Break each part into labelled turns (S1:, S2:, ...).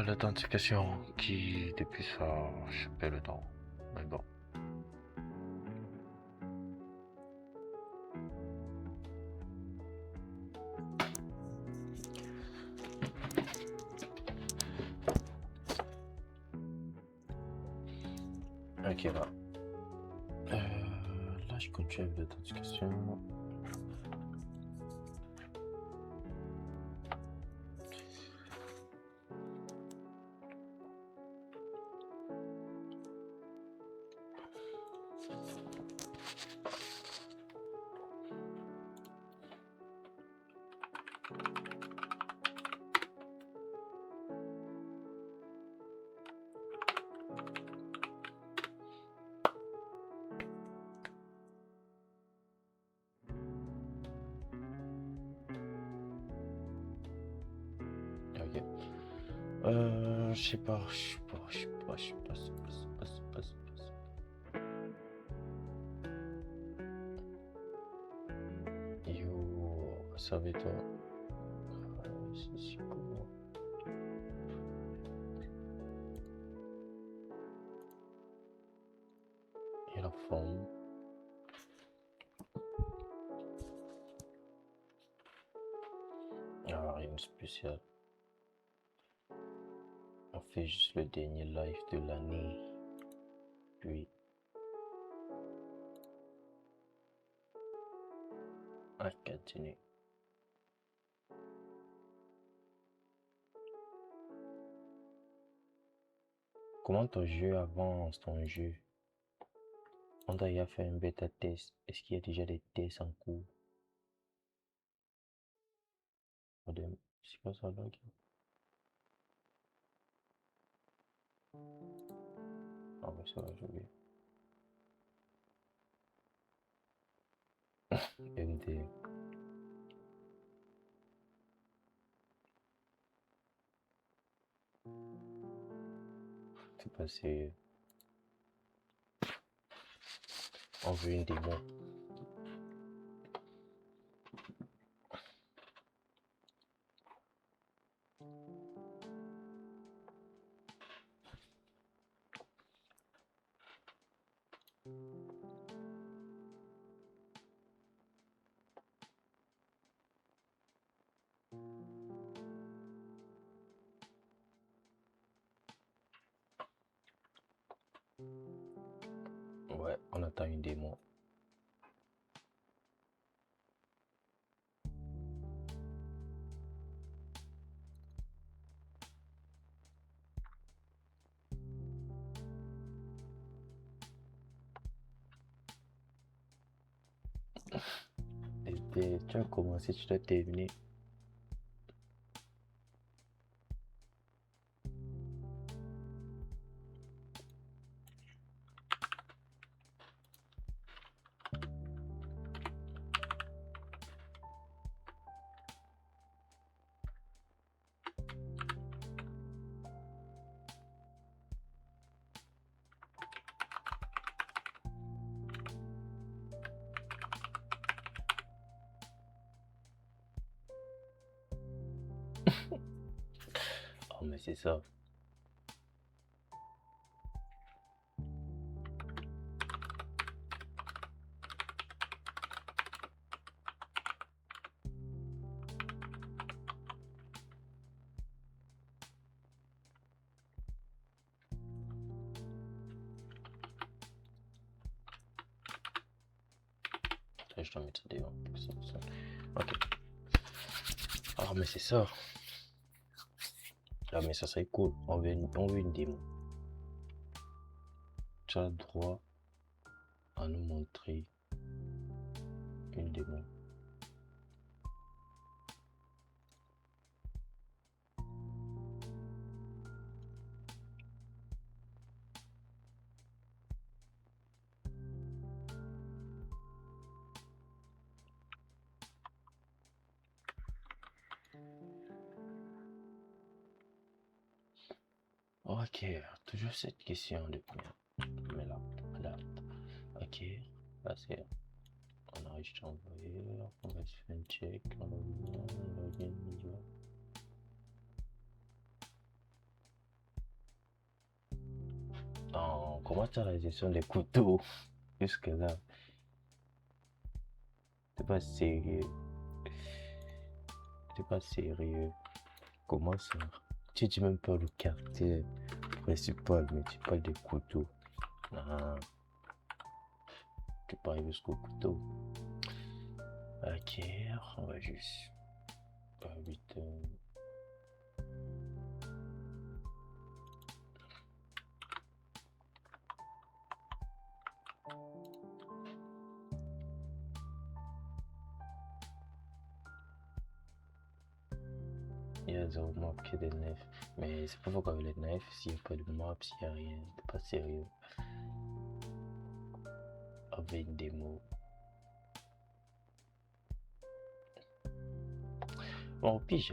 S1: l'authentification qui, depuis ça, je sais pas le temps. Mais bon. Ok, là. Là, je continue avec l'authentification. Ok. Je sais pas, Yo, ça va toi. C'est comment? Et la forme. Ah, rien de spécial. On fait juste le dernier live de l'année. Puis, on continue. Comment ton jeu avance, ton jeu? On t'a déjà fait un bêta test. Est-ce qu'il y a déjà des tests en cours? C'est quoi ça donc? Ah mais ça va, j'ai oublié. MD. C'est pas sérieux. On veut une démo. Ouais, on attend une démo. Tu as commencé, tu dois terminer. Oh mais c'est ça. Je dois mettre ça devant. Ok. Ah mais c'est ça. Ah mais ça serait cool. On veut une démo. Tu as droit à nous montrer une démo. Ok, toujours cette question de mais là, là. Ok, là c'est. On a juste envoyé, on va se faire un check, on va bien, comment tu as la gestion des couteaux? Jusque là, c'est pas sérieux. C'est pas sérieux. Comment ça? Tu dis même pas le quartier principal, mais tu parles des couteaux. Ah, tu parles jusqu'au couteau. Ok, on va juste. 8. Il y a 0 map qui est des nefs. Mais c'est pas pourquoi avec les nefs, s'il n'y a pas de map, s'il n'y a rien, c'est pas sérieux. Avec une démo. Bon, puis je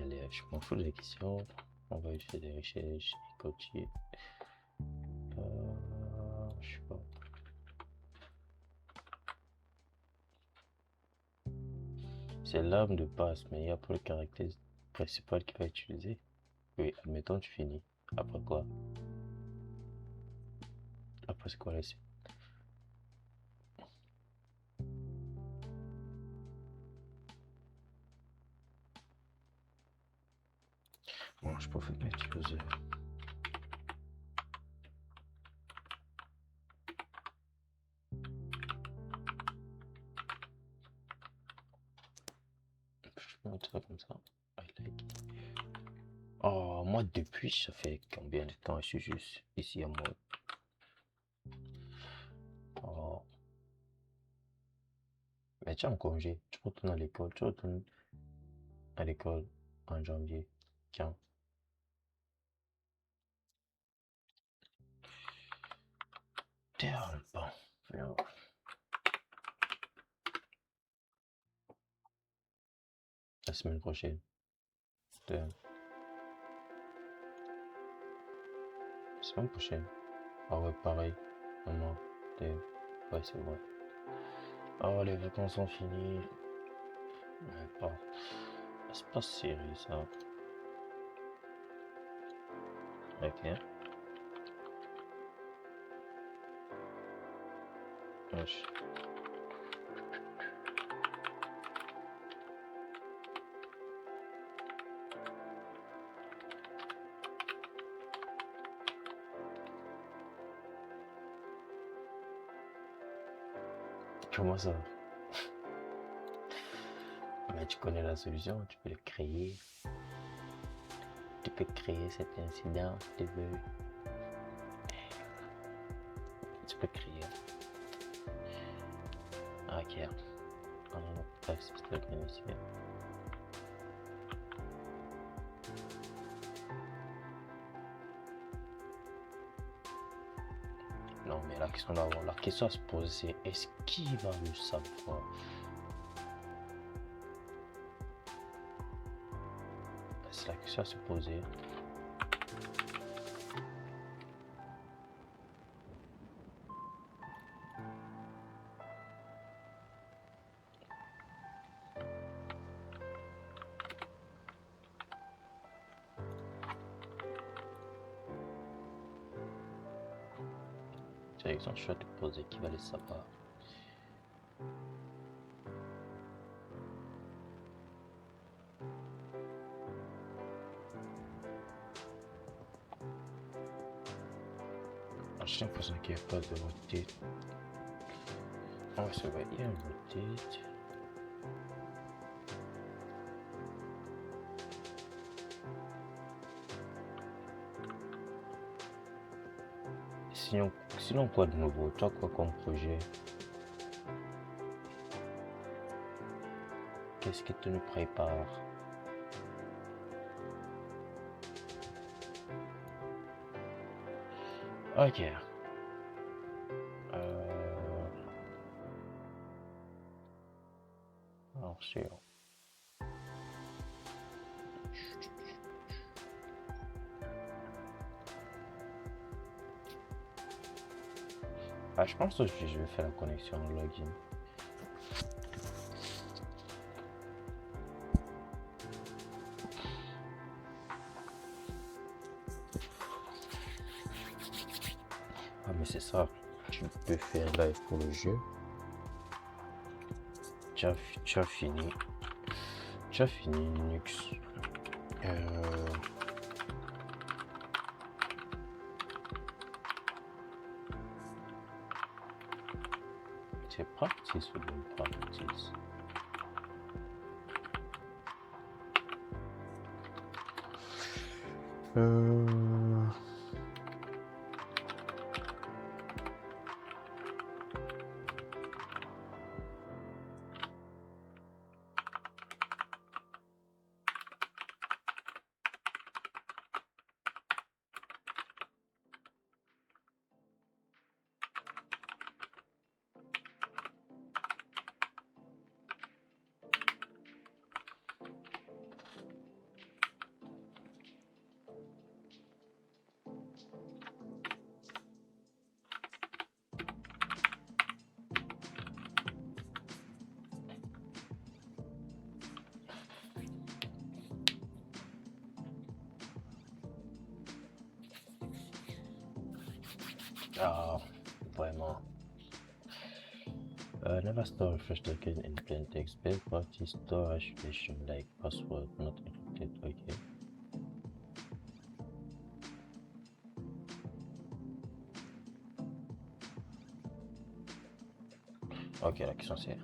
S1: m'en fous de la question. On va faire des recherches et continuer. Je sais pas. C'est l'arme de base, mais il y a pour le caractère principal qui va être utilisé. Oui, admettons, tu finis. Après quoi? Après, c'est quoi la suite? Bon, je peux faire quelque chose. Je vais mettre ça comme ça. I like. Oh, moi, depuis, ça fait combien de temps je suis juste ici à moi? Oh. Mais tu es en congé, tu retournes à l'école, tu retournes à l'école en janvier. Tiens. Bon. La semaine prochaine. La semaine prochaine. Ah ouais, pareil. Non. Ouais, c'est vrai. Ah, les vacances sont finies. Mais pas. C'est pas sérieux ça. Ok. Wesh. Comment ça? Mais tu connais la solution, tu peux le créer. Tu peux créer cet incident si tu veux. Tu peux créer. Ok. Alors, bref, c'est très bien ici. Non, mais la question d'avant, la question à se poser, c'est est-ce qu'il va le savoir? C'est la question à se poser. C'est la question que je vais te poser, qui va le savoir? J'ai l'impression qu'il n'y a pas de rotate. Oh, c'est vrai, il y a un rotate. Sinon quoi de nouveau? Toi, quoi comme projet? Qu'est-ce que tu nous prépares? Ok. Alors, sûr. Ah, je pense que je vais faire la connexion en login. mais c'est ça. Tu peux faire live pour le jeu. Tu as fini. Tu as fini Linux. C'est practice ou bien practice? Ah, vraiment. Never store fresh token in plain text. Best practice storage station like password not encrypted. Okay. Ok, la question c'est.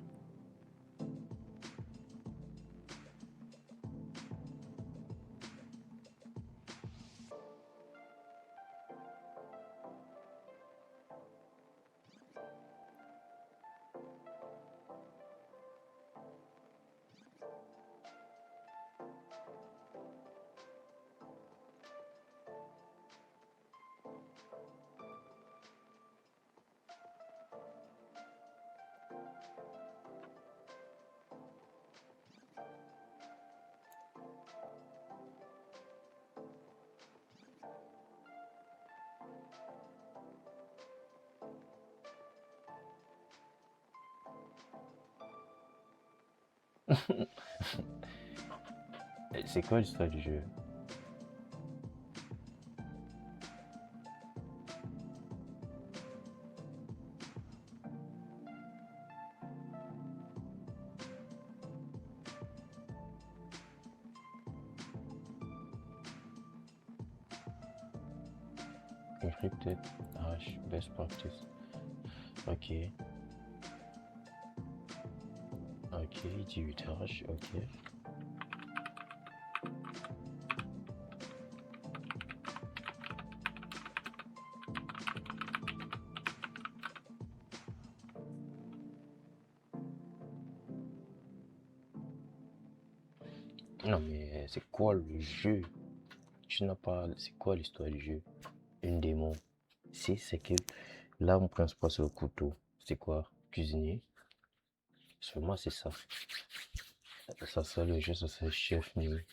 S1: C'est quoi l'histoire du jeu? Encrypted hash best practice. Ok. Ok, 18 hash, ok. Non mais c'est quoi le jeu? Tu n'as pas. C'est quoi l'histoire du jeu? Une démo. Si c'est que l'arme principale c'est le couteau. C'est quoi? Cuisinier. Seulement c'est ça. Ça serait le jeu, ça serait chef nuit.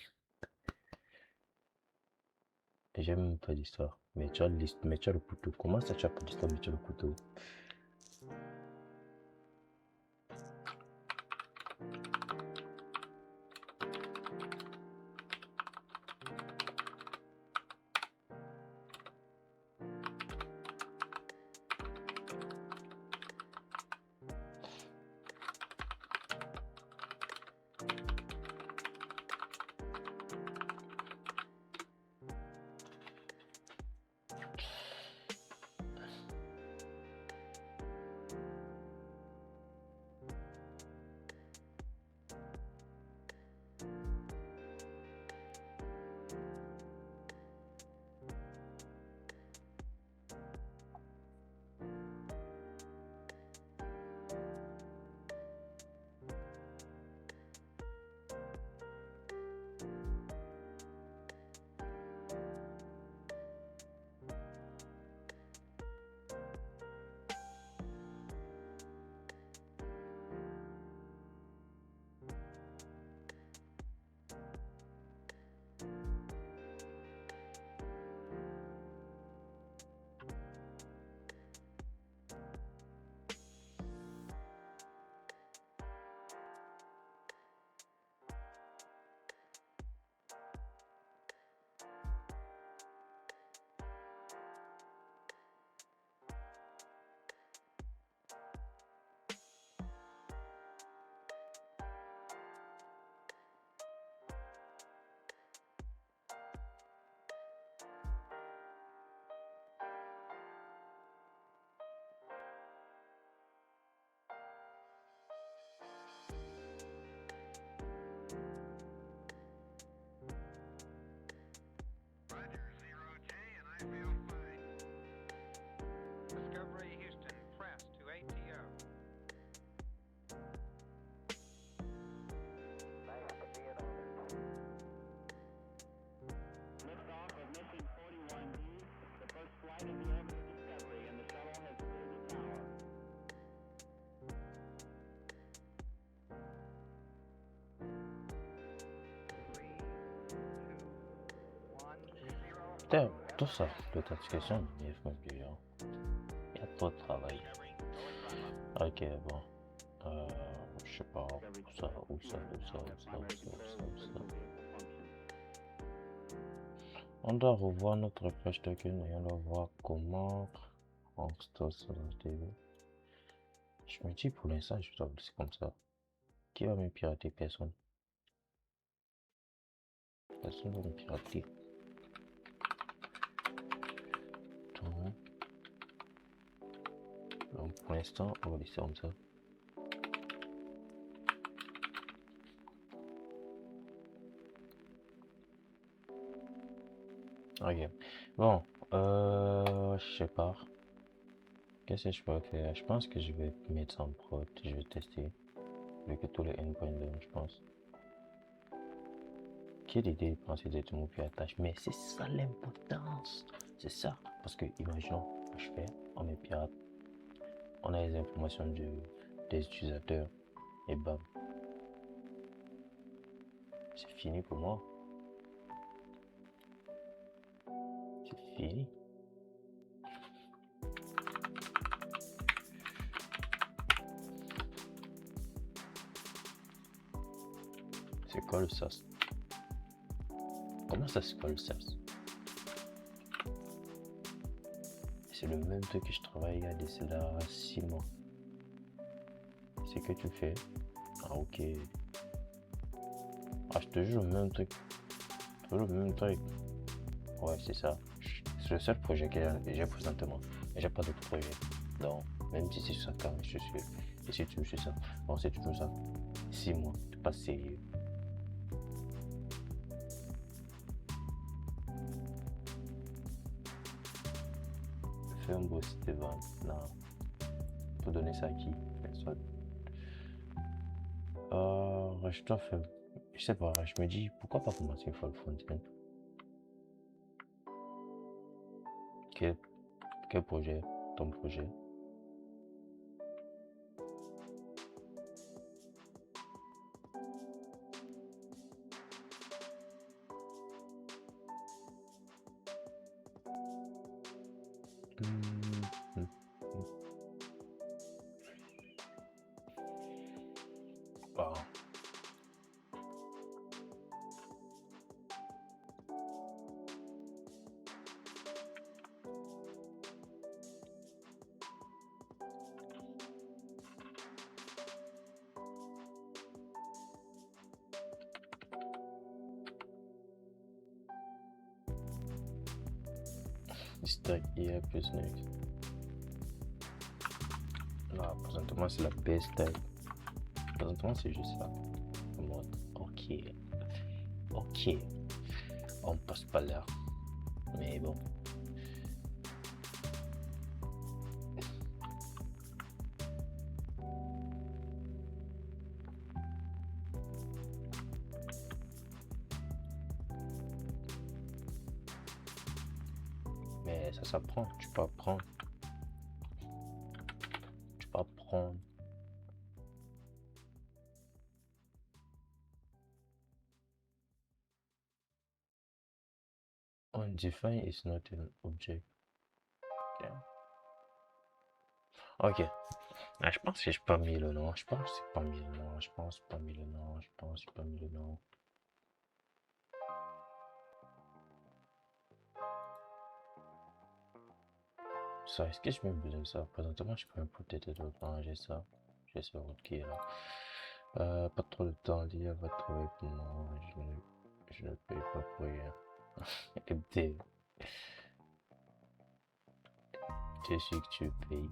S1: J'aime même pas l'histoire. Mais mais tu as le couteau. Comment ça tu as pas d'histoire mais tu as le couteau? Tout ça, l'authentification m'énerve même déjà. Il y a trop de travail. Ok, bon. Je sais pas où ça. On doit revoir notre flash token et on doit voir comment on store ça dans le TV. Je me dis pour l'instant, je dois laisser comme ça. Qui va me pirater? Personne. Personne va me pirater. Donc pour l'instant, on va laisser comme ça. Ok. Bon, je sais pas. Qu'est-ce que je peux faire? Je pense que je vais mettre ça en prod. Je vais tester. Vu que tous les endpoints donnent, je pense. Quelle idée de penser d'être mon plus attache. Mais c'est ça l'importance. C'est ça. Parce que, imaginons, je fais, on est pirate. On a les informations des utilisateurs. Et bam. C'est fini pour moi. C'est fini. C'est quoi le SaaS? Comment ça se colle le SaaS? C'est le même truc que je travaille il y a de cela 6 mois. C'est que tu fais. Ah ok. Ah je te jure le même truc. Toujours le même truc. Ouais c'est ça. C'est le seul projet que j'ai présentement. Mais j'ai pas d'autre projet. Donc même si c'est sur ça calme, je suis sûr. Et si tu fais ça, bon c'est toujours ça. 6 mois, t'es pas sérieux. Fais un beau site de vente. Non. Pour donner ça à qui? Personne. Je dois faire. Je sais pas, je me dis pourquoi pas commencer une fois le front-end? Quel projet? Ton projet? Wow. Stack IA plus Next. Là, présentement, c'est la best stack. Présentement, c'est juste ça. Ok. Ok. On passe pas là. Mais bon. Mais ça s'apprend. Tu peux apprendre. Tu peux apprendre. Undefined is not an object. Okay. Ok. Ah, je pense que j'ai pas mis le nom. Je pense que c'est pas mis le nom. Je pense pas mis le nom. Je pense pas mis le nom. Ça, est-ce que je même besoin de ça? Présentement, je peux même peut-être j'ai ça. J'ai ce route qui est là. Pas trop de temps, l'IA va trouver pour moi. Je ne paye pas pour rien. MD. Tu es sûr que tu payes.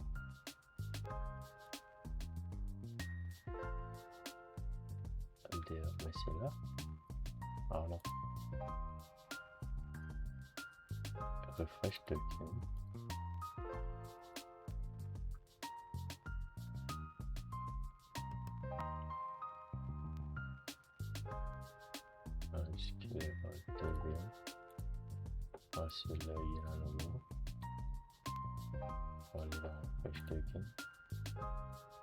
S1: MD, mais c'est là. Alors. Refresh token. Est-ce qu'il va être ah, celui-là, il y en a un nouveau. On va aller dans refresh token.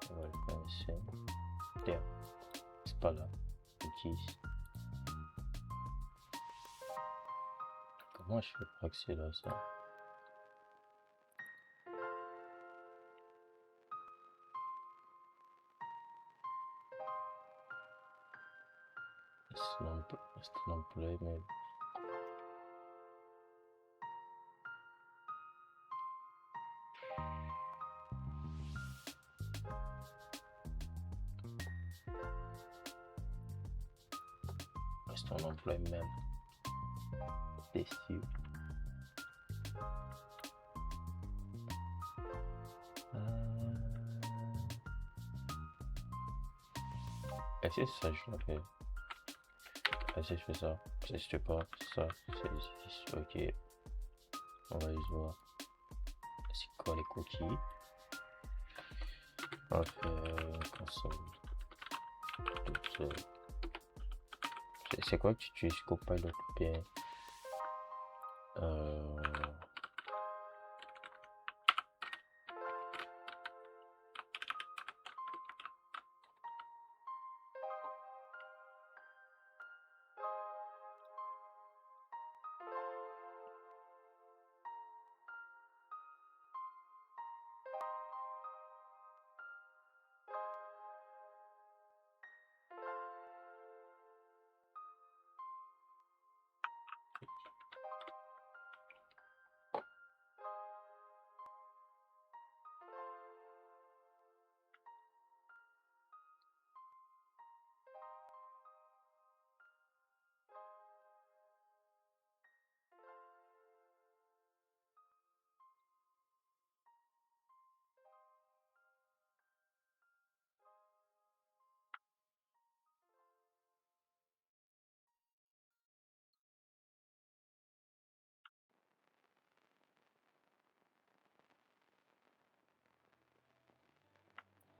S1: On va le faire ici. Tiens, c'est pas là. Utilise. Moi, je peux pas accéder à ça. C'est non plus, mais... C'est un emploi même. Déçu. Est-ce que ça, je le fais? Est-ce que je fais ça? Si je fais pas ça, c'est... Ok. On va juste voir. C'est quoi les cookies? On va faire console. Tout seul. C'est quoi que tu utilises Copilot bien?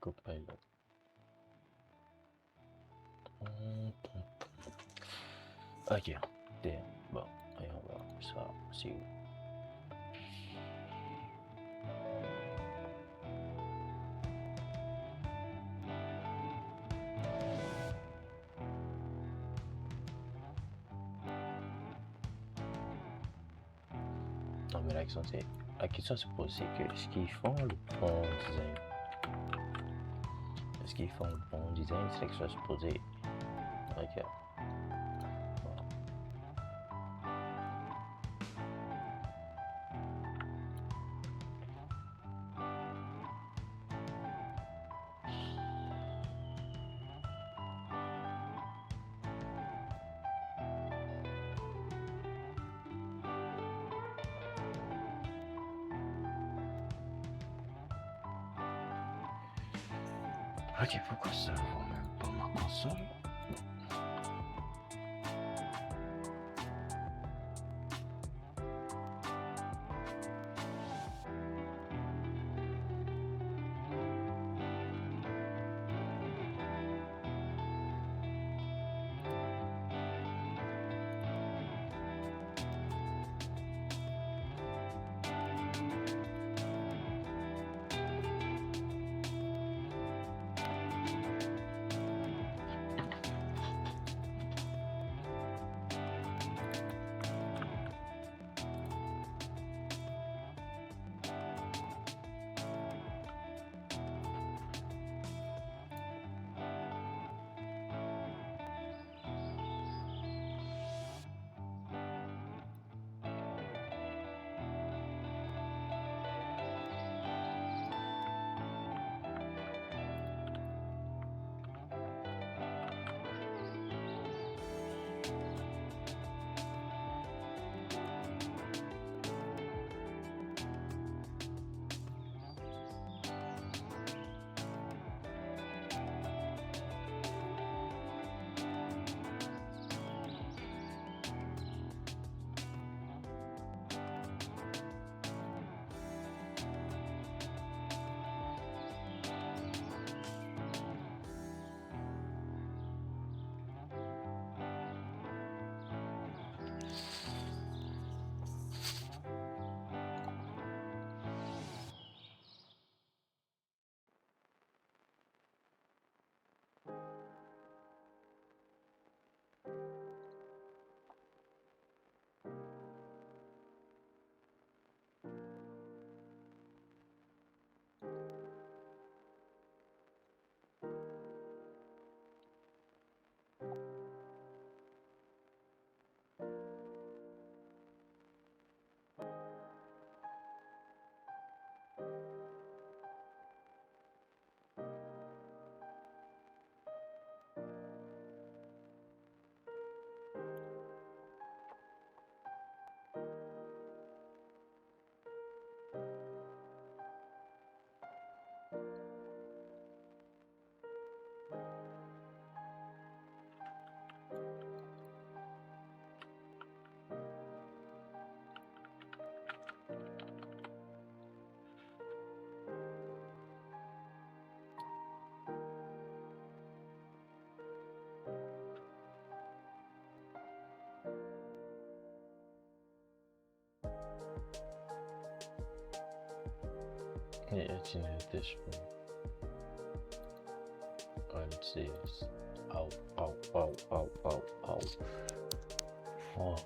S1: Copilot. Ok. Bon, et on va ça. C'est où? Non, mais la question c'est posée que est-ce qu'ils font le bon design? Est-ce qu'ils font le bon design? C'est que ça se poser. Ok. Ok, pourquoi ça vaut même pas ma console? Yeah, it's in addition. Let's see. Ow, ow, ow, ow, ow, ow. Oh.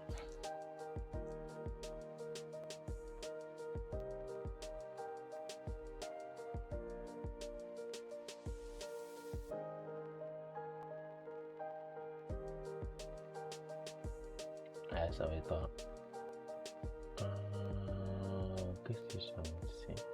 S1: Ah, ça va être pas. Qu'est-ce que j'ai ici?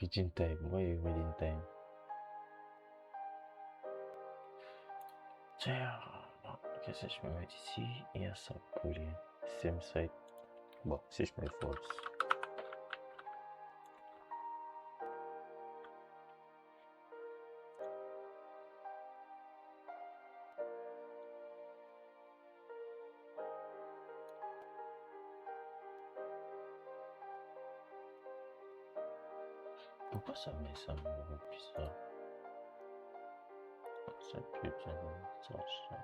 S1: Reading time. Why are you reading time? Tiens, qu'est-ce que je me mets ici? Il y a ça coller. Same site. Bon, si je mets false. Pourquoi ça met ça me bizarre? Ça putain de ça.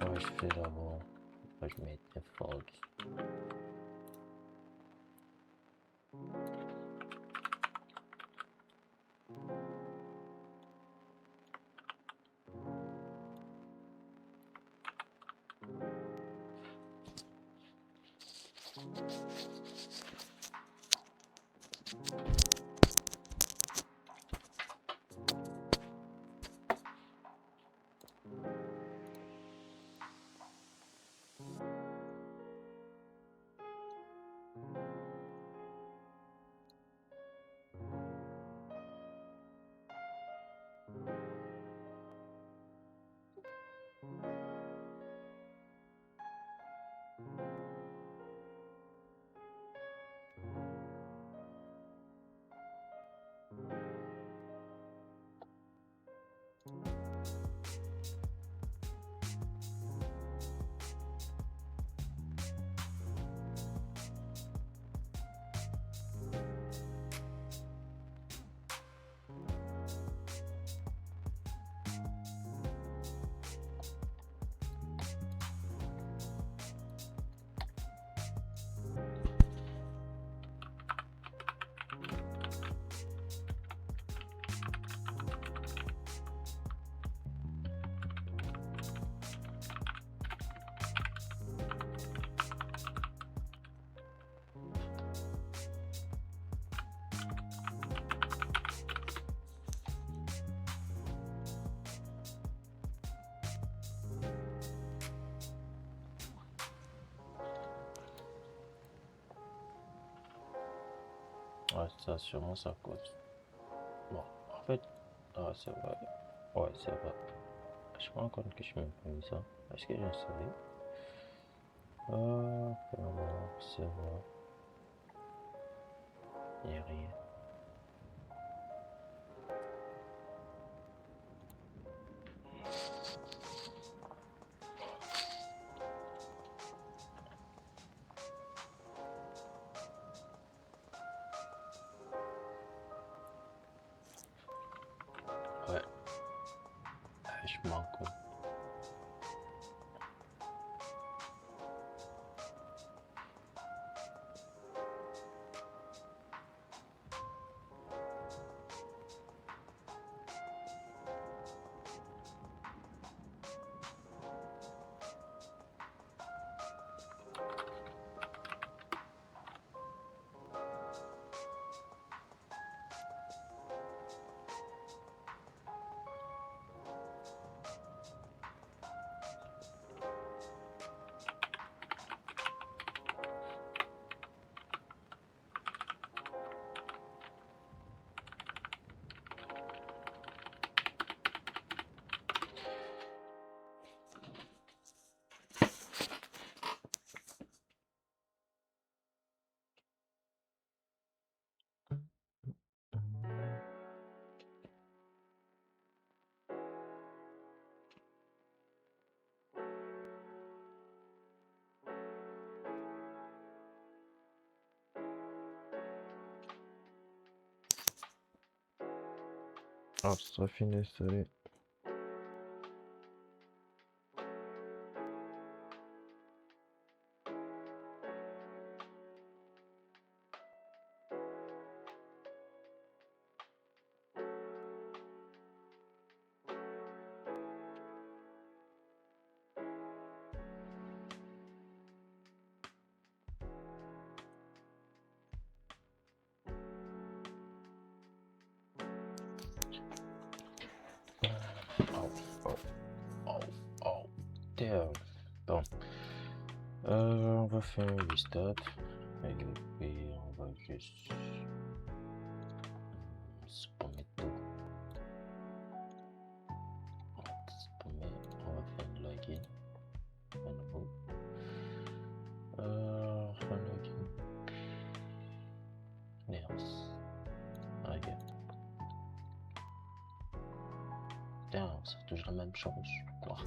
S1: Ouais, je fais d'abord. Moi, je mets false. Ouais, ça sûrement ça cause. Bon, en fait, ah, c'est vrai. Ouais, c'est vrai. Je me rends compte que je m'ai pas mis ça. Est-ce que j'ai installé? Vraiment, c'est vrai. Il n'y a rien. Ouais, je m'en compte. Ah, ça fini d'installer. Oh, oh, oh, oh, damn. Bon, on va faire un restart. Et puis, on va juste spammer tout. On va faire un login. À nouveau. Un login. Yes. Ok. Damn, c'est toujours la même chose. Quoi.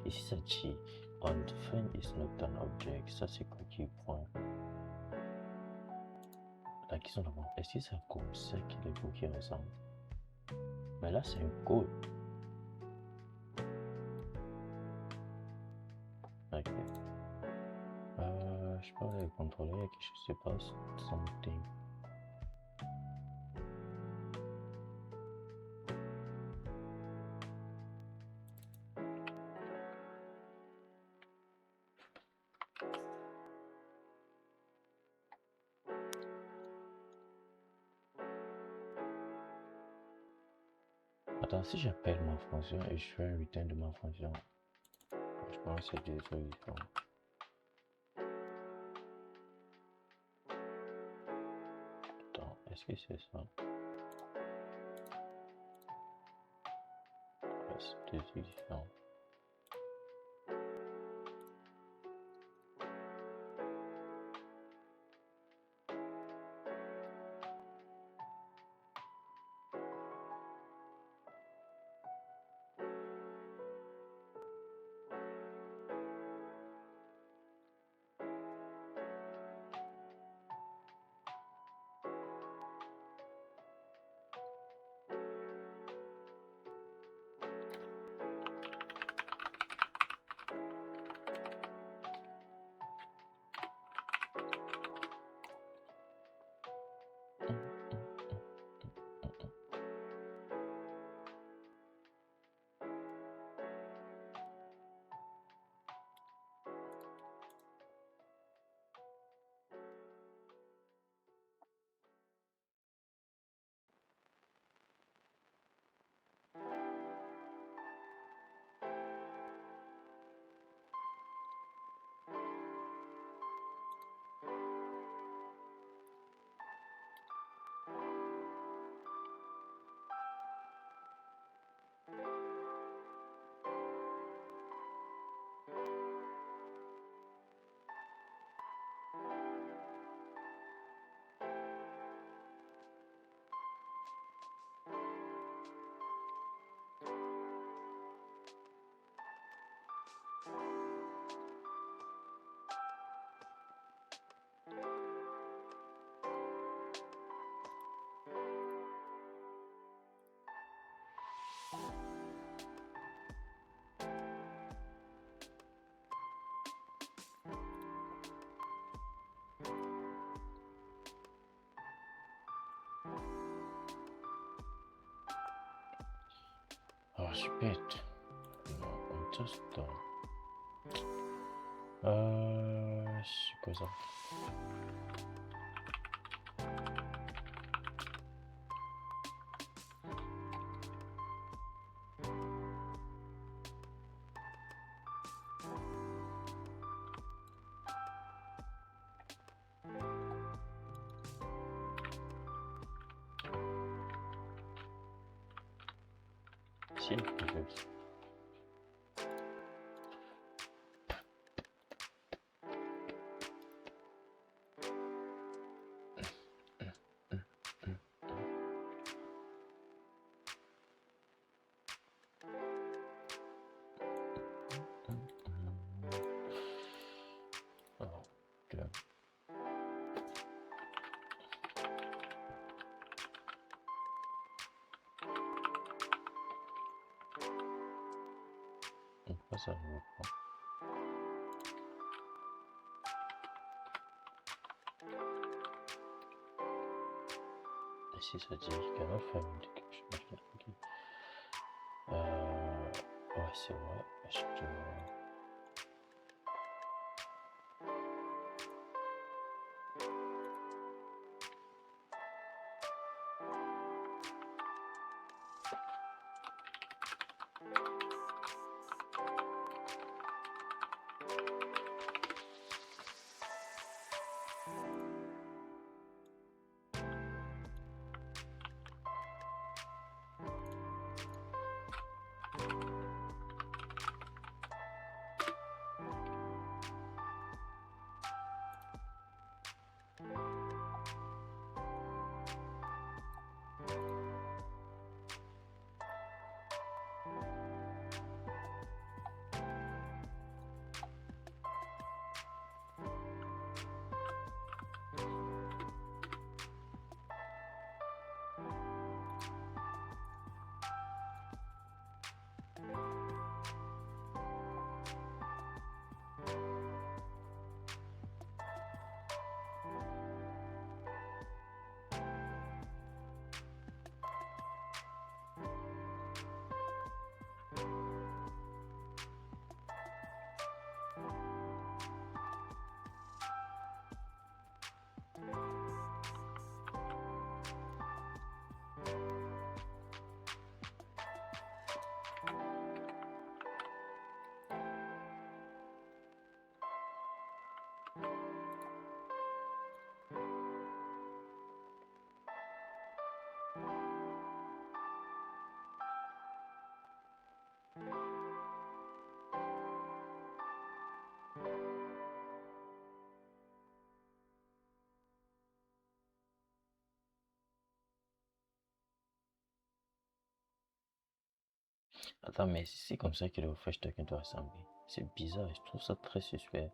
S1: Ici, ça dit undefined is not an object. Ça, c'est quoi qui point? La question d'abord, est-ce que c'est comme ça qu'il est faut qu'il ressemble? Mais là, c'est un code. Ok. Je peux aller contrôler quelque chose se passe. Something. Attends, si j'appelle ma fonction et je fais un return de ma fonction, je pense que c'est des trucs différents. Attends, est-ce que c'est ça? Ouais, c'est des trucs différents. Participate. Non, on just don't. C'est quoi ça? Si, je veux. Alors, club. Pourquoi ça ne veut pas? Et si ça dit cannot find indication of the ouais, c'est vrai. Je te... Attends, mais c'est comme ça que le fresh token doit ressembler. C'est bizarre, je trouve ça très suspect.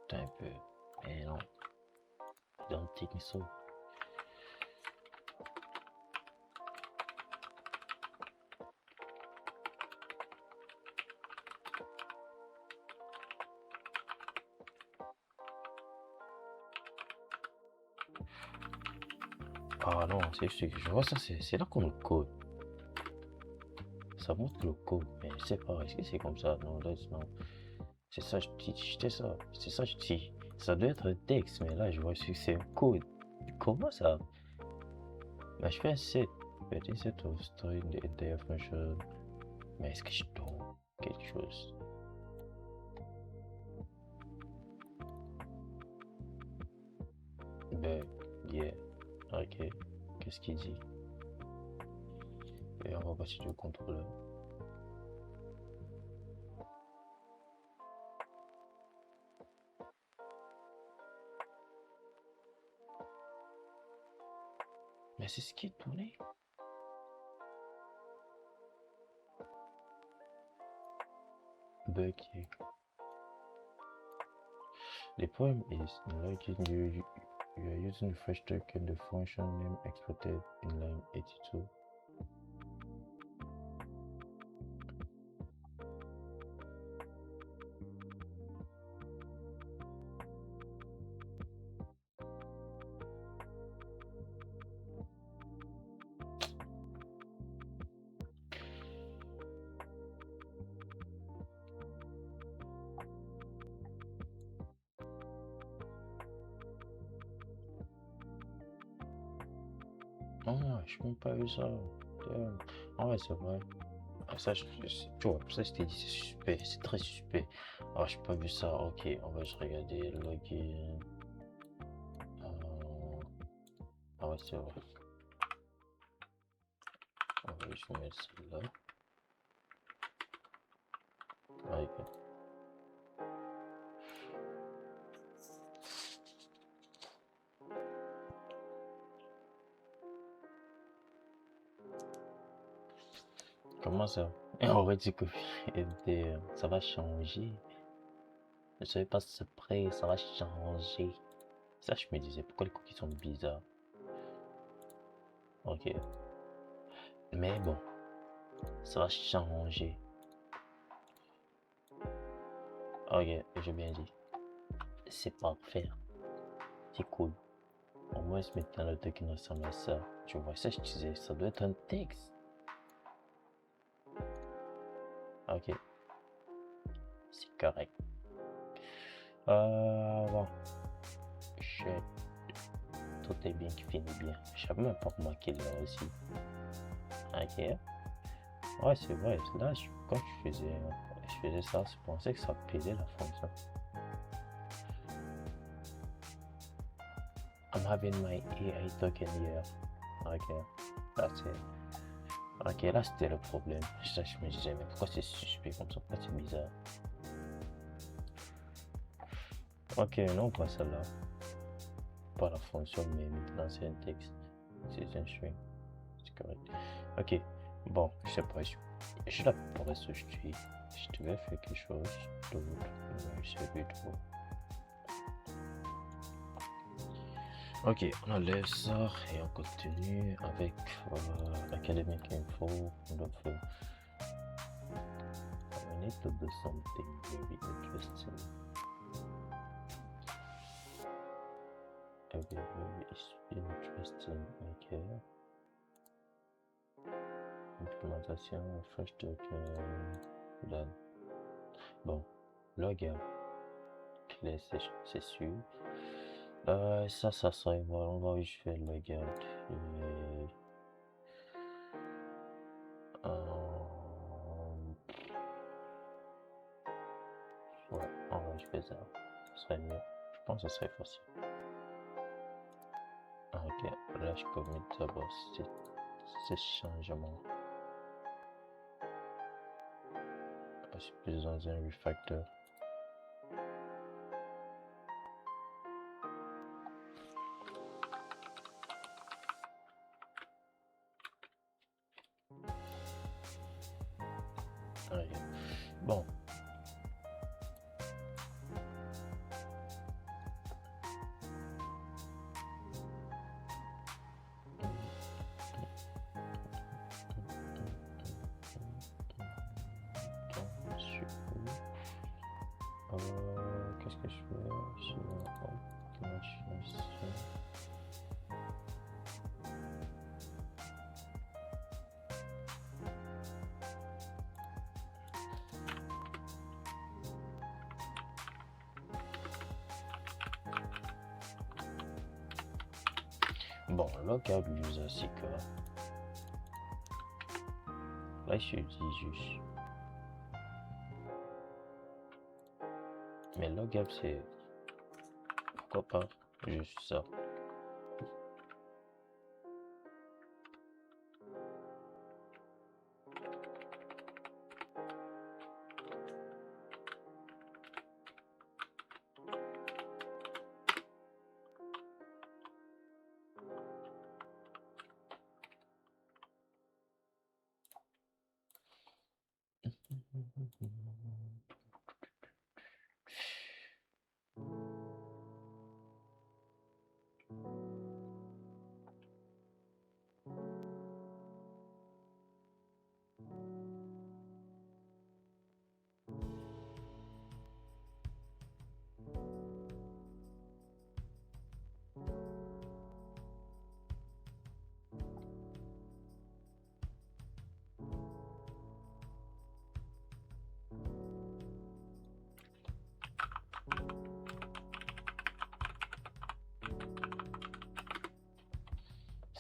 S1: Attends un peu. Mais non, don't take me so. Ah non, c'est juste que je vois ça, c'est là qu'on le code. Ça montre le code, mais je sais pas, est-ce que c'est comme ça? Non, là, non. C'est ça, je dis, c'est ça, je dis. Ça doit être un texte, mais là, je vois que c'est un code. Comment ça? Bah, je fais un set. Petit set of story in the entire function. Mais est-ce que je dois quelque chose? Ben, yeah. Ok. Qu'est-ce qu'il dit? Et on va passer du contrôleur. Mais c'est ce qui est tourné. Bucky. The problem is, in logging, you are using the fresh token, the function name exploited in line 82. Non, je n'ai même pas vu ça. Ah ouais, c'est vrai. Ah, ça, tu vois, ça, je t'ai dit, c'est suspect, c'est très suspect. Ah, j'ai pas vu ça. Ok, on va juste regarder login. Euh, Ah ouais, c'est vrai. On va juste mettre celle-là. Ah, ok. Comment ça? Et on va dire que ça va changer. Je savais pas si c'est prêt, ça va changer. Ça, je me disais, pourquoi les cookies sont bizarres? Ok. Mais bon, ça va changer. Ok, j'ai bien dit. C'est parfait. C'est cool. Au moins, maintenant, le truc qui ressemble à ça. Tu vois, ça, je disais, ça doit être un texte. Ok, c'est correct. Bon. Shit. Tout est bien qui finit bien. Je savais même pas remarqué là aussi. Ok. Ouais, c'est vrai. Là, quand je faisais ça, je pensais que ça pesait la fonction. I'm having my AI token here. Ok, that's it. Ok, là, c'était le problème. Ça, je me disais, mais pourquoi c'est suspect comme ça? Pourquoi c'est bizarre? Ok, non, pas celle-là. Pas la fonction, mais maintenant, c'est un texte. C'est un string. C'est correct. Ok, bon, je sais pas. Je suis là pour rester je suis. Je devais faire quelque chose d'autre, mais je sais plus trop. Ok, on enlève ça et on continue avec Academic Info. We need to do something very interesting. Very interesting, ok. Implémentation, fresh token, done. Bon, login, clé, c'est sûr. Ça serait, voilà, on va juste faire login. Et, ouais, on va juste faire ça. Ce serait mieux. Je pense que ce serait facile. Ok, là je commit d'abord ces changements. Je suis plus dans un refactor. Ok, bon. Qu'est-ce que je fais? Sur automation. Bon, local user seeker. Là, je dis juste. Mais logap, c'est. Pourquoi pas? Juste ça.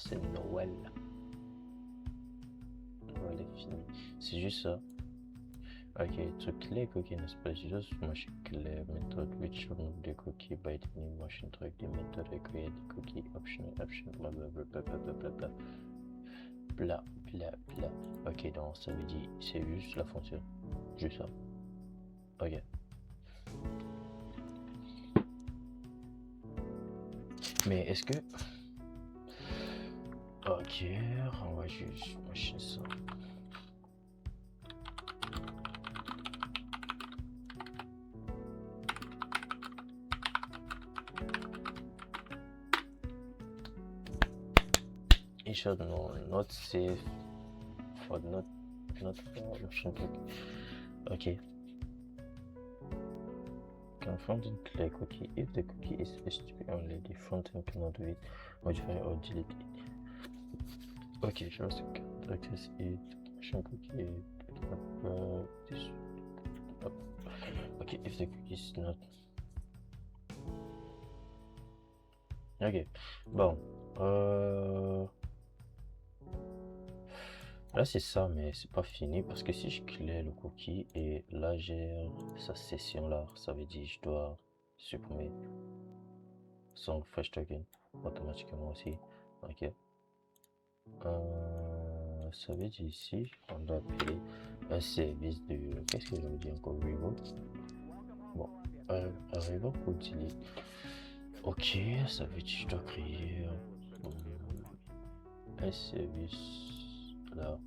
S1: c'est Noël. Noël est fini. C'est juste ça. Ok, truc clé cookie n'est pas juste machine clé method which remove the cookie by the new machine track the method I create the cookie option bla bla bla bla bla bla bla bla bla bla bla. Ok, donc ça veut dire c'est juste la fonction. Juste ça. Ok. Mais est-ce que... Ok, on va juste machine ça. It should not save for not for machine click. Okay. Can frontend clear cookie if the cookie is HTTP only, the frontend cannot do it, modify or delete it. Okay, just access it, machine cookie, this. Okay, if the cookie is not. Ok, bon. Là c'est ça, mais c'est pas fini parce que si je clé le cookie et là j'ai sa session là, ça veut dire que je dois supprimer son fresh token automatiquement aussi. Ok. Ça veut dire ici, on doit appeler un service de. Qu'est-ce que j'avais dit encore? Revoke. Bon, revoke ou delete. Ok, ça veut dire que je dois créer un service là.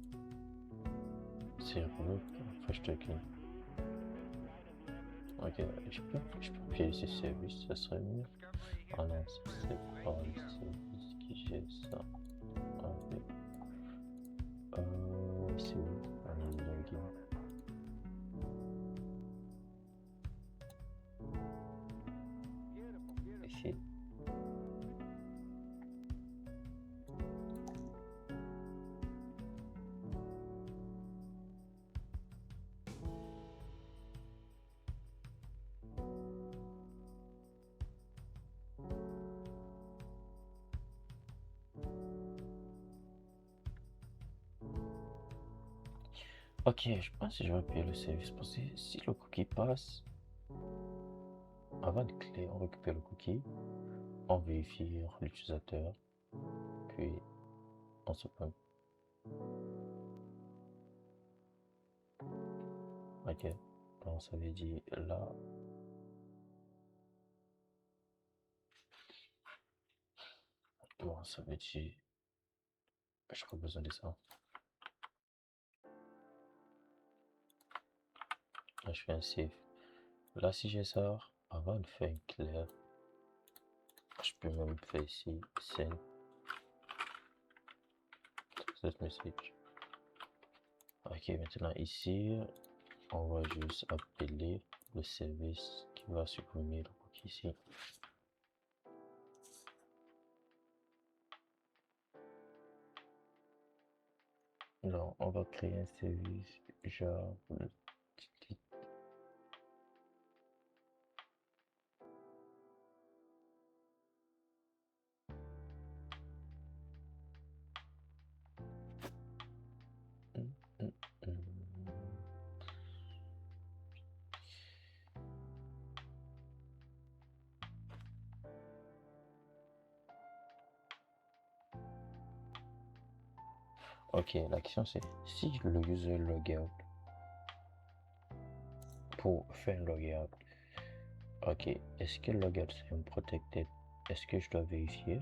S1: C'est revoke fresh token. Ok, je peux créer ce service, ça serait mieux. Ah non, c'est pas le service qui gère ça. Ok. C'est où? Login. Ici. Ok, je pense que je vais payer le service parce que si le cookie passe, avant de clé, on récupère le cookie, on vérifie l'utilisateur, puis on se prend. Ok, donc ça veut dire là. Bon, ça veut dire. J'aurais besoin de ça. Là, je fais un save. Là, si j'ai ça, avant de faire un clair, je peux même faire ici, send cette message. Ok, maintenant ici, on va juste appeler le service qui va supprimer le cookie ici. Alors, on va créer un service genre Ok, la question c'est si le user logout pour faire un logout, ok, est-ce que le logout c'est un protected? Est-ce que je dois vérifier?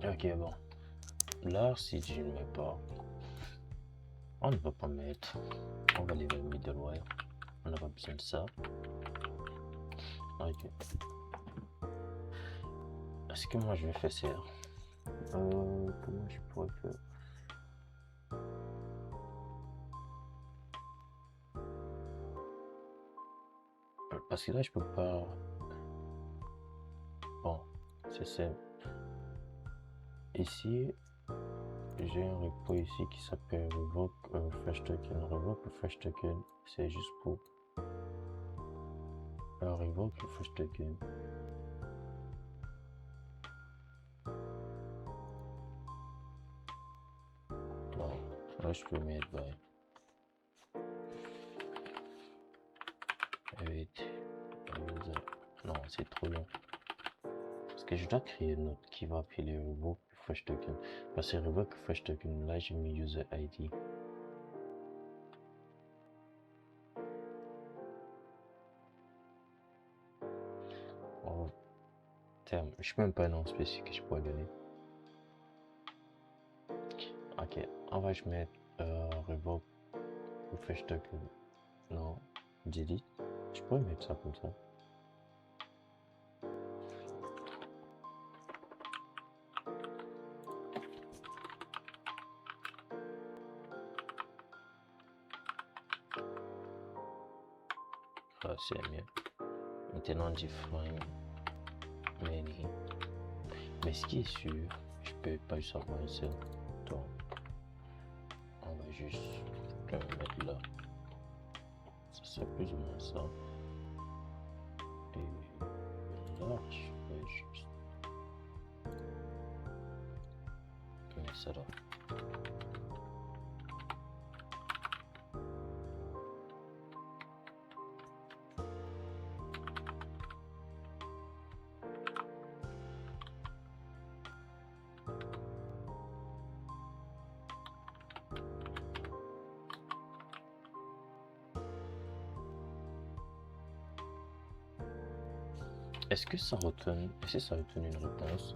S1: Ok, bon. Là, si je ne mets pas, on ne va pas mettre. On va lever le middleware. On n'a pas besoin de ça. Ok. Est-ce que moi je vais faire ça? Comment je pourrais faire? Parce que là, je peux pas. Bon, c'est simple. Ici, j'ai un repo ici qui s'appelle revoke refresh token. Revoke refresh token, c'est juste pour revoke refresh token. Bon, là, je peux mettre by 8 user. Non, c'est trop long. Parce que je dois créer une autre qui va appeler revoke refresh token. Parce que revoke refresh token, là, j'ai mis user ID. En terme, je sais même pas un nom spécifique que je pourrais donner. Ok, on va je mettre revoke refresh token. Non, delete. Je pourrais mettre ça comme ça. Ah, c'est mieux. Maintenant, define many. Mais ce qui est sûr, je peux pas juste avoir un seul. Donc, on va juste le mettre là. Ça serait plus ou moins ça. Et là, je vais juste mettre ça là. Est-ce que ça retourne? Est-ce que ça retourne une réponse?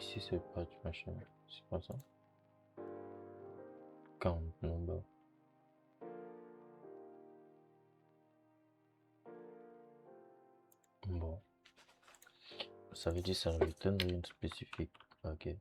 S1: Ici, c'est pas du machin. C'est pas ça. Count number. Bon. Ça veut dire ça return une spécifique. Ok.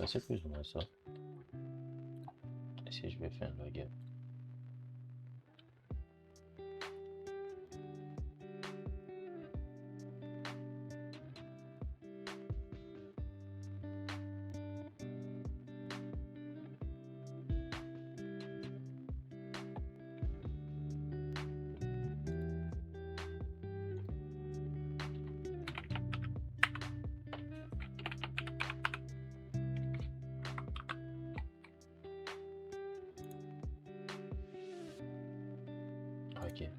S1: C'est plus ou moins ça. Et si je vais faire un login. Ok.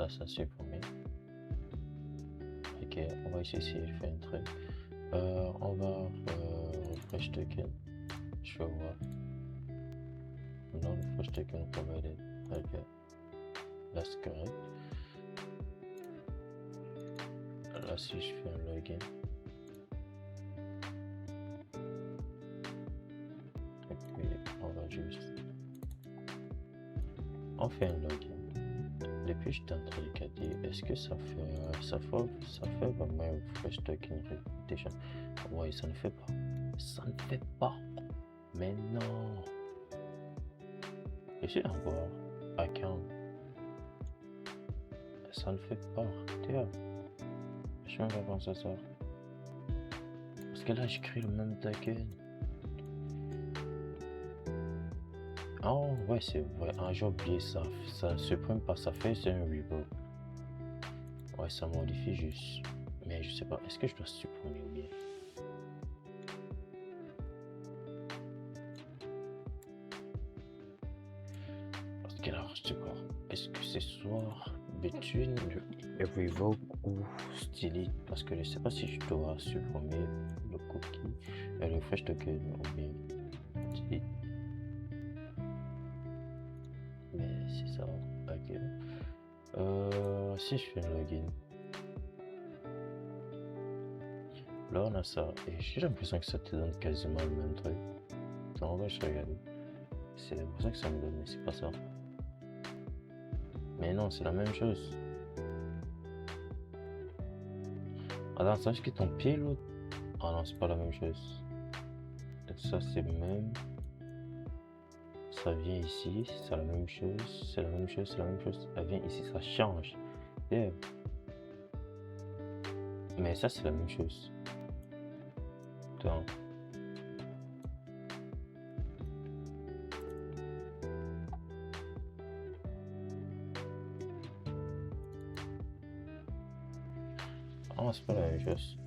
S1: Ça supprimé. Ok, on va essayer de faire un truc. On va refresh token. Je vais voir. Non, refresh token provided. Ok. That's correct. Là, si je fais un login. Et puis, on va juste. On fait un login. Depuis, je suis en train de regarder, est-ce que ça fait vraiment un refresh token reputation? Oui, ça ne fait pas. Ça ne fait pas. Mais non. Je suis encore account. Ça ne fait pas. Tiens. Je vais même penser ça. Parce que là, j'écris le même token. Oh, ouais, c'est vrai. Ah, j'ai oublié ça. Ça ne supprime pas, ça fait, c'est un revoke. Ouais, ça modifie juste. Mais je sais pas, est-ce que je dois supprimer ou bien? Parce que là, je sais pas. Est-ce que c'est soit between revoke ou delete? Parce que je sais pas si je dois supprimer le cookie et le refresh token ou bien delete. Mais c'est ça. Ok. Si je fais un login, là on a ça. Et j'ai l'impression que ça te donne quasiment le même truc. Attends, on va juste regarder. C'est l'impression que ça me donne, mais c'est pas ça. Mais non, c'est la même chose. Attends, ça que ton pied l'autre. Ah non, c'est pas la même chose. Ça c'est même. Ça vient ici, c'est la même chose. C'est la même chose, c'est la même chose. Ça vient ici, ça change. Yeah. Mais ça c'est la même chose. Attends. Ah, c'est pas la même chose.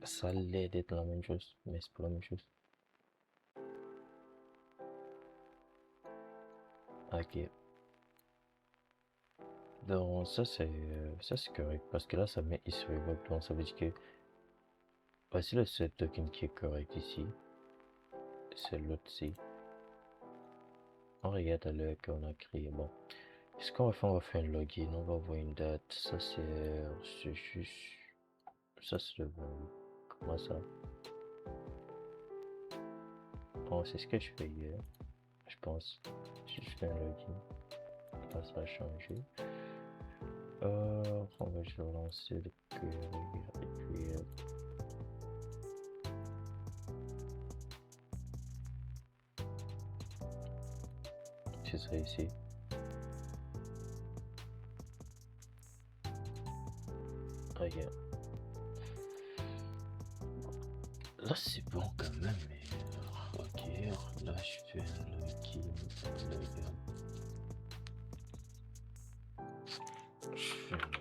S1: Ça allait d'être la même chose, mais c'est pas la même chose. Ok. Donc ça c'est correct parce que là ça met is revoked, donc ça veut dire que voici le seul token qui est correct ici, c'est l'autre-ci. On regarde à l'heure qu'on a créé. Bon, ce qu'on va faire, on va faire un login, on va voir une date. Ça c'est juste, ça c'est le bon. Comment ça? Bon, c'est ce que je fais hier, je pense. Si je fais un login, là ça a changé. On va juste relancer le query et puis c'est ça ici. Regarde. Là c'est bon quand même, mais ok, là je fais un login, regarde. Je fais un login.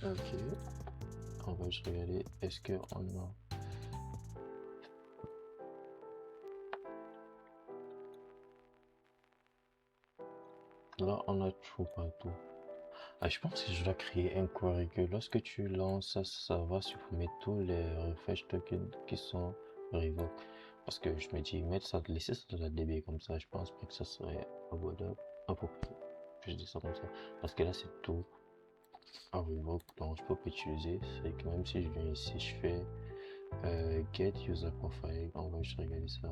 S1: Ok, on va juste regarder, est-ce qu'on a... Là on a trop partout. Ah, je pense que je dois créer un query que lorsque tu lances ça, ça va supprimer tous les refresh tokens qui sont revoked. Parce que je me dis, mettre ça, laisser ça dans la DB comme ça, je pense pas que ça serait abordable, approprié. Je dis ça comme ça. Parce que là, c'est tout en revoke, donc je peux pas utiliser. C'est que même si je viens ici, je fais get user profile, on va juste regarder ça.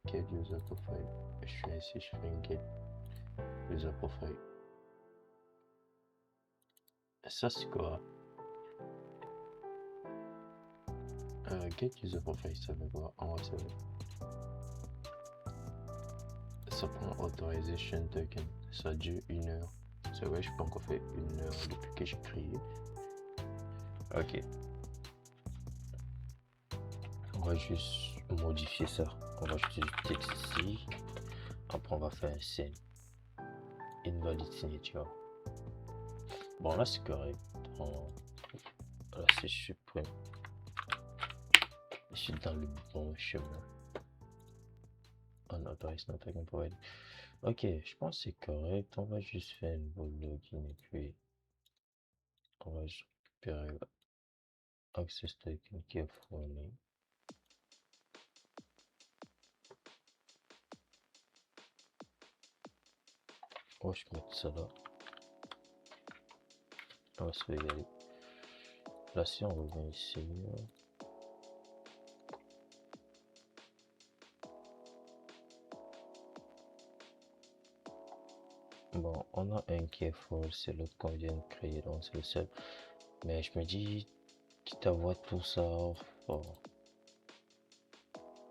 S1: Get user profile. Je suis ici, je fais un get user profile. Ça, c'est quoi? Get user profile, ça veut quoi? En vrai, ça prend authorization token. Ça dure 1 heure. C'est vrai, je peux encore faire 1 heure depuis que j'ai créé. Ok. On va juste modifier ça. On va juste texte ici. Après, on va faire un send. Invalid signature. Bon, là, c'est correct. Là, c'est supprime. Je suis dans le bon chemin. Unauthorized not token provided. Ok, je pense que c'est correct. On va juste faire un nouveau login et puis on va juste récupérer access token qui est fourni. On va juste mettre ça là. On va se regarder. Là, si on revient ici, bon, on a un qui est faux, c'est l'autre qu'on vient de créer, donc c'est le seul. Mais je me dis, quitte à voir tout ça, oh,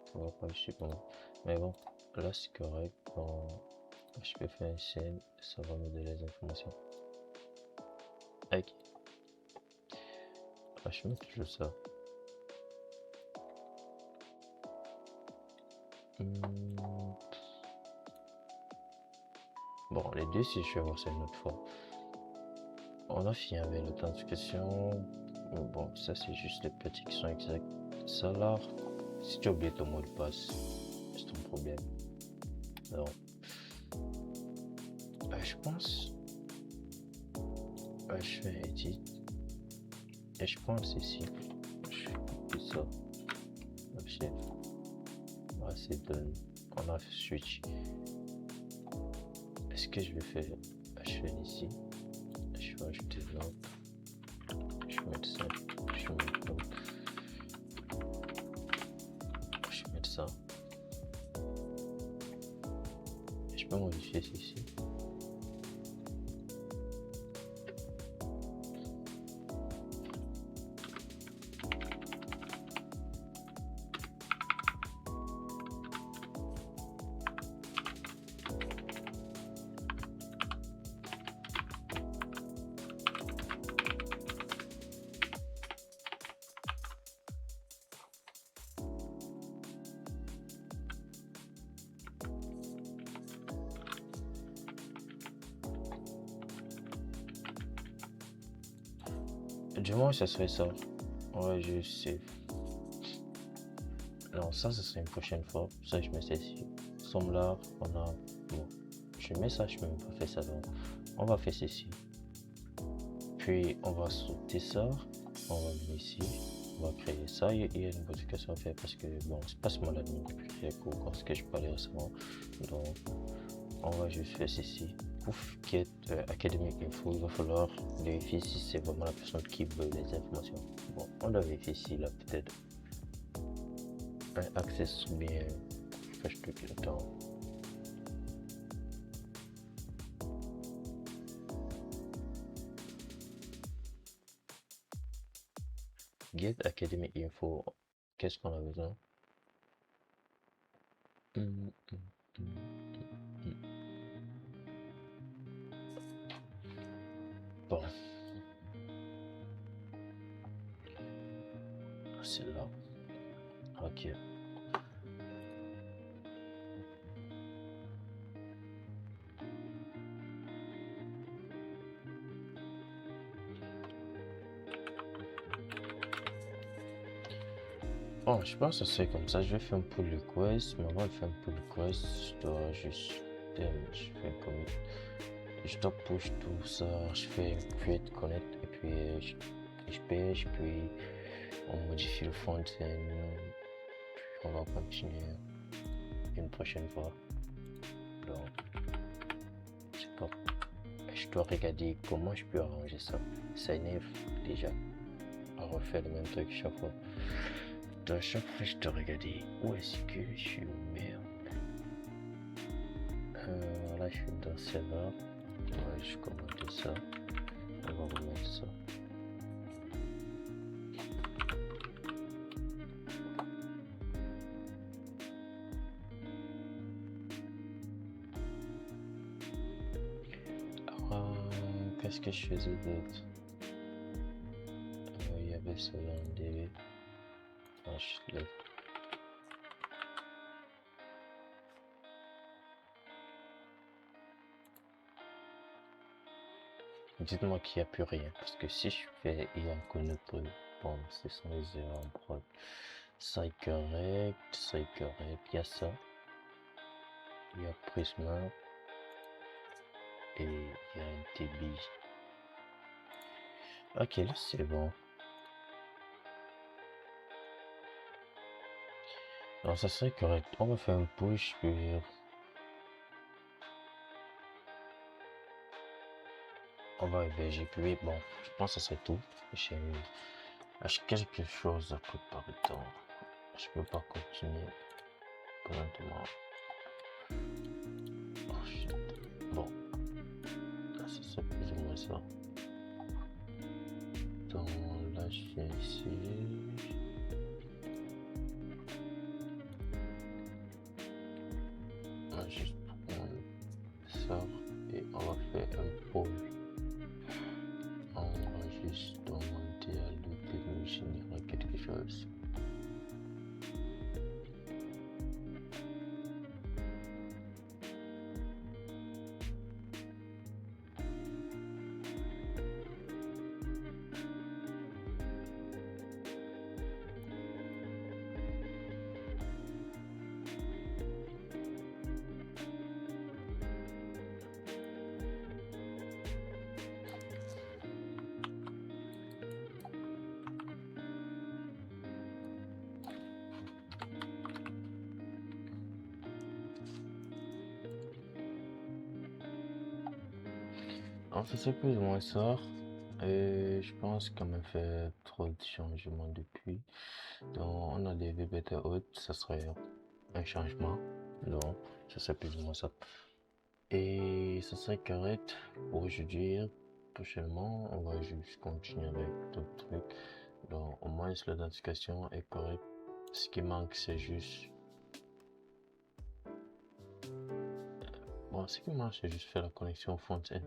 S1: ça va pas, je sais pas. Mais bon, là c'est correct. Bon, je peux faire un scène, ça va me donner les informations. Ok. Ah, je mets toujours ça. Bon, les deux, si je vais voir ça une autre fois. On a fini avec l'authentification. Bon, ça, c'est juste les petits qui sont exacts. Ça, là, si tu as oublié ton mot de passe, c'est ton problème. Non. Je pense. Je fais edit. Et je pense ici. Je coupe ça. Option. C'est done. On a switch. Est-ce que je vais faire HN ici? Je vais ajouter l'autre. Je vais mettre ça. Je vais mettre l'autre. Je vais mettre ça. Je peux modifier ceci. Du moins, ça serait ça. Ouais, je sais. Non, ça serait une prochaine fois. Ça, je mets ça ici. Somme là, on a. Bon, je mets ça, je peux même pas faire ça. Donc, on va faire ceci. Puis, on va sauter ça. On va venir ici. On va créer ça. Il y a une modification à faire parce que, bon, c'est pas seulement l'admin qui peut créer quand ce que je parlais récemment. Donc, on va juste faire ceci. Pour get academic info, il va falloir vérifier si c'est vraiment la personne qui veut les informations. Bon, on doit vérifier ici, là, peut-être un access ou bien je te le temps. Get academic info, qu'est-ce qu'on a besoin? Bon, c'est là. Ok. Bon, je pense que c'est comme ça. Je vais faire un pull request. Mais avant de faire un pull request, je dois juste. Je fais un commit. Je dois push tout ça. Je fais un create connect. Et puis je pêche. Puis on modifie le front-end. On va continuer une prochaine fois. Donc, je sais pas. Je dois regarder comment je peux arranger ça. Ça énerve déjà à refaire le même truc chaque fois. À chaque fois, je dois regarder où est-ce que je suis. Merde. Là, je suis dans serveur. Ouais, je commande ça. On va remettre ça. Qu'est-ce que je faisais d'autre? Il y avait ça dans le DB. Je l'ai. Dites-moi qu'il n'y a plus rien. Parce que si je fais IA connaître, bon, ce sont les erreurs en prod. Ça est correct, ça est correct. Il y a ça. Il y a Prisma. Et il y a un TB. Ok, là c'est bon. Alors ça serait correct. On va faire un push puis on va héberger. Puis bon, je pense que ça serait tout. J'ai quelque chose à préparer. Donc, je peux pas continuer pendant oh, shit. Bon, là ça serait plus ou moins ça. Donc là je viens ici. On va juste prendre ça et on va faire un pôle. On va juste demander à l'autre En fait, c'est plus ou moins ça. Et je pense qu'on a fait trop de changements depuis. Donc, on a des VBT hautes, ça serait un changement. Donc, ça serait plus ou moins ça. Et ça serait correct pour aujourd'hui. Prochainement, on va juste continuer avec d'autres trucs. Donc, au moins, l'identification est correcte. Ce qui manque, c'est juste. Bon, ce qui manque, c'est juste faire la connexion front-end.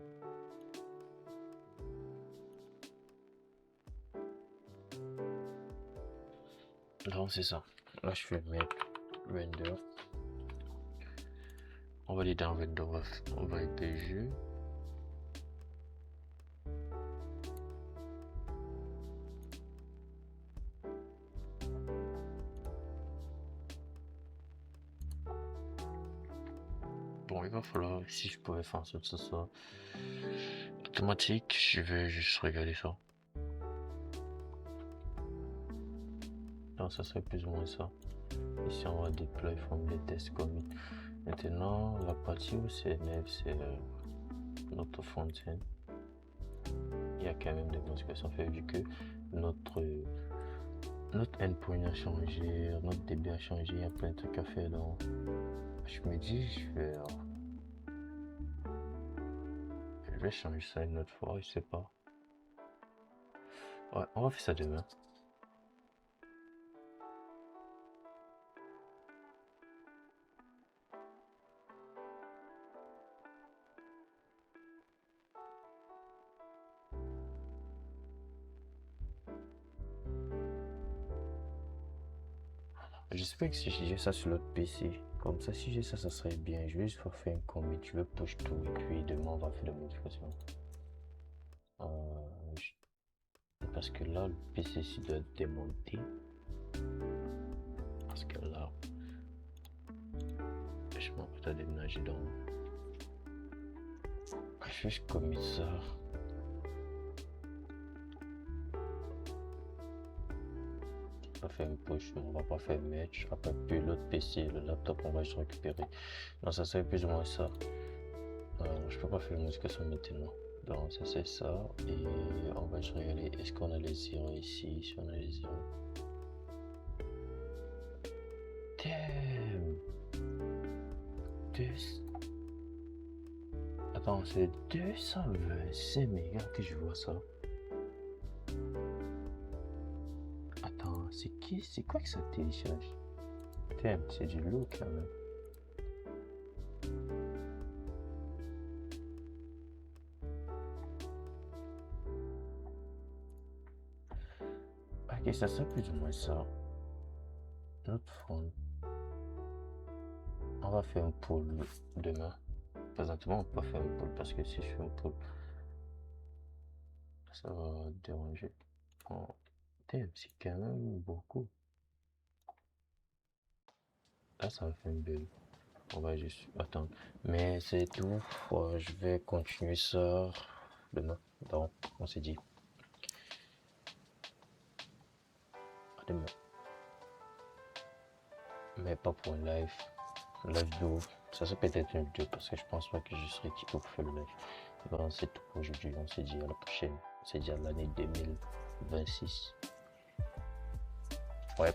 S1: Donc, c'est ça. Là, je vais mettre render. On va aller dans render, on va IPG. Bon, il va falloir, si je pouvais faire en sorte que ce soit automatique, je vais juste regarder ça. Donc, ça serait plus ou moins ça. Ici, on va deploy from les tests commit. Maintenant, la partie où c'est neuf, c'est notre front-end. Il y a quand même des modifications faites vu que notre endpoint a changé, notre DB a changé, il y a plein de trucs à faire. Donc, je me dis, je vais changer ça une autre fois, je sais pas. Ouais, on va faire ça demain. J'espère que si j'ai ça sur l'autre PC, comme ça, si j'ai ça, ça serait bien. Je vais juste faire un commit, je vais push tout et puis demain, on va faire la modification. Parce que là, le PC ici doit être démonté. Parce que là, je m'en vais déménager donc. Je vais juste commit ça. On va faire une push, on va pas faire match. Après, puis l'autre PC, le laptop, on va juste récupérer. Donc, ça serait plus ou moins ça. Je peux pas faire la modification maintenant. Donc, ça c'est ça. Et on va juste regarder, est-ce qu'on a les zéros ici? Si on a les zéros. Damn! Attends, c'est 225 mégas que je vois ça. Attends, c'est quoi que ça télécharge? Damn, c'est du lourd quand même. Ok, ça serait plus ou moins ça. Notre front. On va faire un poll demain. Présentement, on peut pas faire un poll parce que si je fais un poll, ça va déranger. Oh, damn, c'est quand même beaucoup. Là, ça va faire une bulle. On va juste attendre. Mais c'est tout. Je vais continuer ça demain. Donc, on s'est dit. À demain. Mais pas pour un live. Live d'où ça c'est peut-être une vidéo parce que je pense pas que je serai équipé pour faire le live. Bon, c'est tout pour aujourd'hui. On s'est dit à la prochaine. On s'est dit à l'année 2026. Ouais.